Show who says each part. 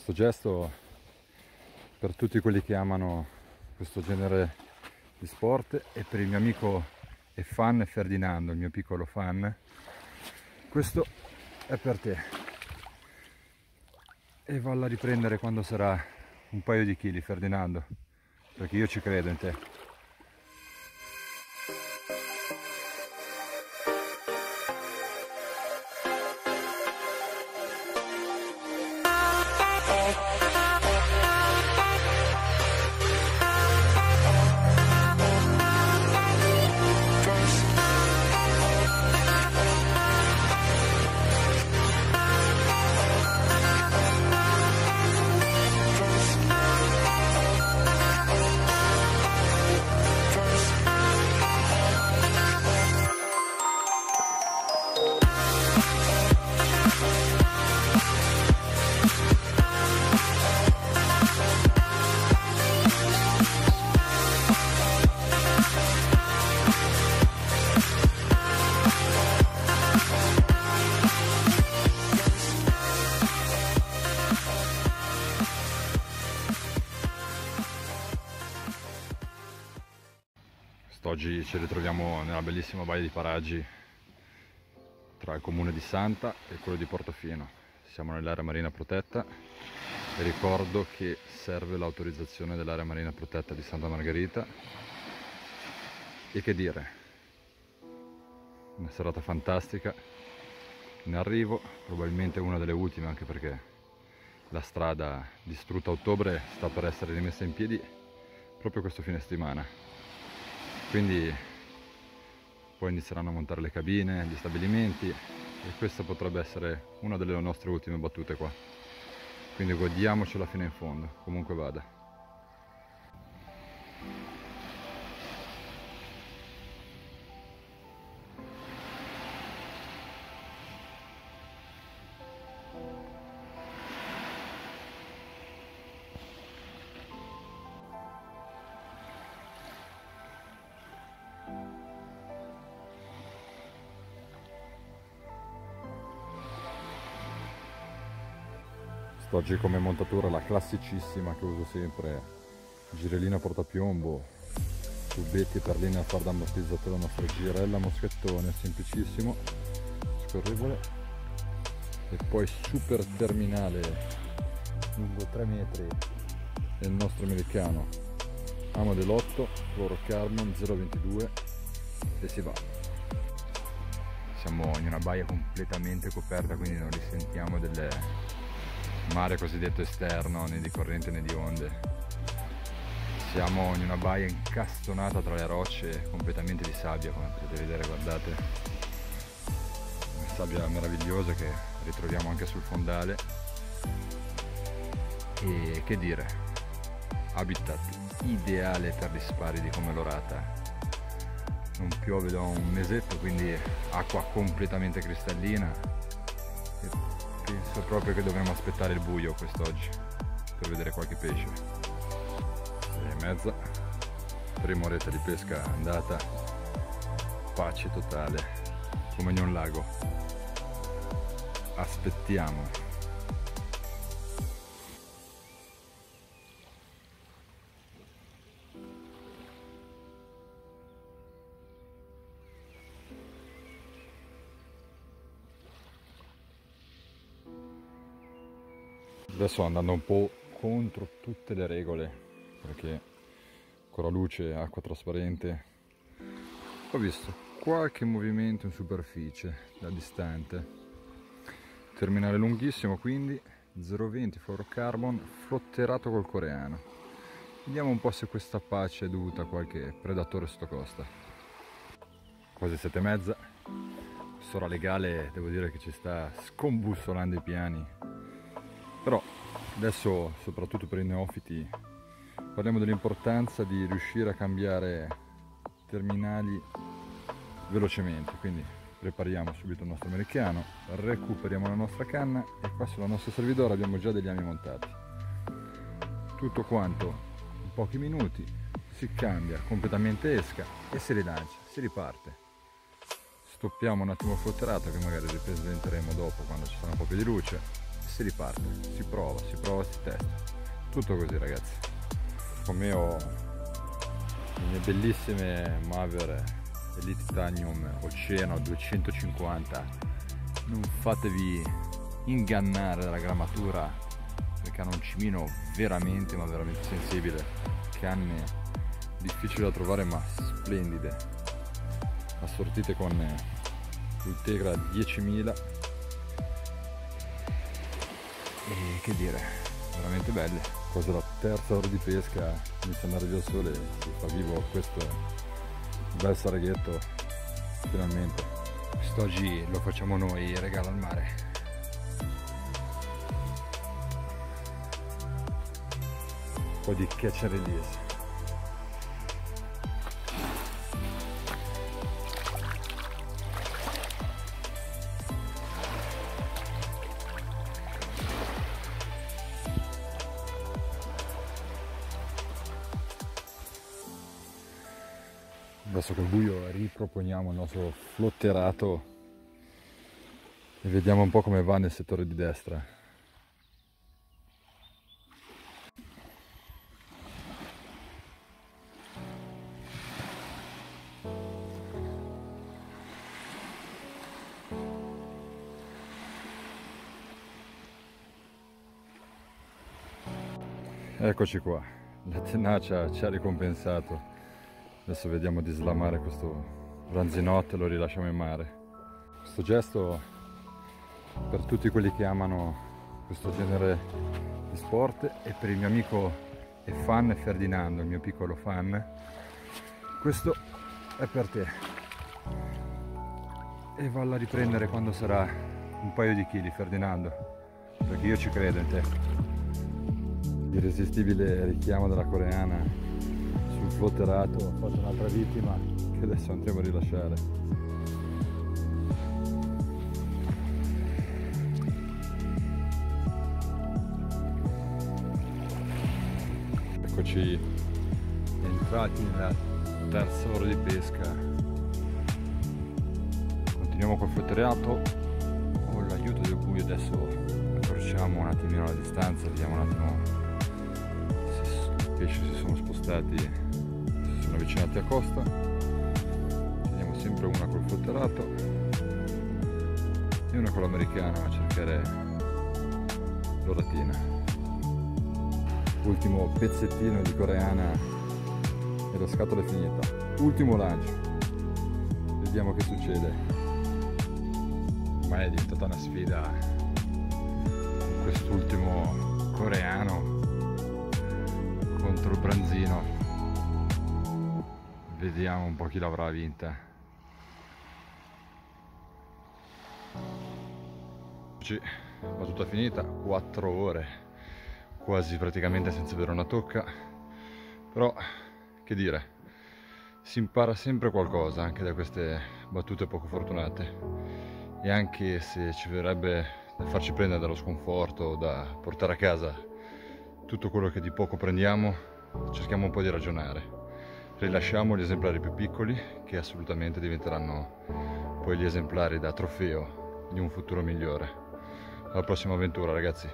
Speaker 1: questo gesto per tutti quelli che amano questo genere di sport e per il mio amico e fan Ferdinando, il mio piccolo fan. Questo è per te e valla a riprendere quando sarà un paio di chili, Ferdinando, perché io ci credo in te. Oggi ci ritroviamo nella bellissima baia di Paraggi tra il comune di Santa e quello di Portofino. Siamo nell'area marina protetta e ricordo che serve l'autorizzazione dell'area marina protetta di Santa Margherita. E che dire, una serata fantastica in arrivo, probabilmente una delle ultime, anche perché la strada distrutta a ottobre sta per essere rimessa in piedi proprio questo fine settimana. Quindi poi inizieranno a montare le cabine, gli stabilimenti e questa potrebbe essere una delle nostre ultime battute qua. Quindi godiamocela fino in fondo, comunque vada. Oggi come montatura la classicissima che uso sempre, girellino a portapiombo, tubetti e perline a far da ammortizzatore, la nostra girella moschettone, semplicissimo, scorrevole, e poi super terminale lungo 3 metri del nostro americano Amo dell'Otto, fluorocarbon 022 e si va. Siamo in una baia completamente coperta, quindi non risentiamo del mare cosiddetto esterno, né di corrente né di onde. Siamo in una baia incastonata tra le rocce, completamente di sabbia, come potete vedere, guardate, una sabbia meravigliosa che ritroviamo anche sul fondale. E che dire, habitat ideale per gli spari di Commelorata. Non piove da un mesetto, quindi acqua completamente cristallina. Penso proprio che dovremmo aspettare il buio quest'oggi per vedere qualche pesce. 6:30, prima oretta di pesca andata, pace totale, come in un lago. Aspettiamo. Adesso andando un po' contro tutte le regole, perché con la luce, acqua trasparente, ho visto qualche movimento in superficie da distante. Terminale lunghissimo, quindi 0,20 fluorocarbon flotterato col coreano. Vediamo un po' se questa pace è dovuta a qualche predatore sottocosta. Quasi 7:30, quest'ora legale devo dire che ci sta scombussolando i piani. Però adesso, soprattutto per i neofiti, parliamo dell'importanza di riuscire a cambiare terminali velocemente. Quindi prepariamo subito il nostro americano, recuperiamo la nostra canna e qua sulla nostra servidora abbiamo già degli ami montati. Tutto quanto in pochi minuti si cambia completamente esca e si rilancia, si riparte. Stoppiamo un attimo il flotterato che magari ripresenteremo dopo quando ci sarà un po' più di luce. si riparte, si prova, si testa, tutto così ragazzi. Come ho le mie bellissime Maver Elite Titanium Oceano 250, non fatevi ingannare dalla grammatura, perché hanno un cimino veramente ma veramente sensibile, canne difficili da trovare ma splendide, assortite con Ultegra 10.000 e che dire, veramente belle. Quasi la terza ora di pesca, inizia ad andare via il sole, si fa vivo questo bel saraghetto finalmente. Quest'oggi lo facciamo noi, regalo al mare. Un po' di catch and release. Adesso col buio riproponiamo il nostro flotterato e vediamo un po' come va nel settore di destra. Eccoci qua, la tenacia ci ha ricompensato. Adesso vediamo di slamare questo ranzinotto e lo rilasciamo in mare. Questo gesto per tutti quelli che amano questo genere di sport e per il mio amico e fan Ferdinando, il mio piccolo fan, questo è per te. E valla a riprendere quando sarà un paio di chili, Ferdinando, perché io ci credo in te. L'irresistibile richiamo della coreana sul flotterato ha fatto un'altra vittima che adesso andremo a rilasciare. Eccoci entrati nella terza ora di pesca. Continuiamo col flotterato con l'aiuto del buio. Adesso accorciamo un attimino la distanza, vediamo un attimo se i pesci si sono spostati, si sono avvicinati a costa. Teniamo sempre una col flotterato e una con l'americano a cercare l'oratina. Ultimo pezzettino di coreana e la scatola è finita. Ultimo lancio, vediamo che succede. Ormai è diventata una sfida con quest'ultimo coreano contro il branzino. Vediamo un po' chi l'avrà vinta. Battuta finita, 4 ore, quasi praticamente senza avere una tocca, però che dire, si impara sempre qualcosa anche da queste battute poco fortunate, e anche se ci verrebbe da farci prendere dallo sconforto, da portare a casa tutto quello che di poco prendiamo, cerchiamo un po' di ragionare, rilasciamo gli esemplari più piccoli che assolutamente diventeranno poi gli esemplari da trofeo di un futuro migliore. Alla prossima avventura ragazzi!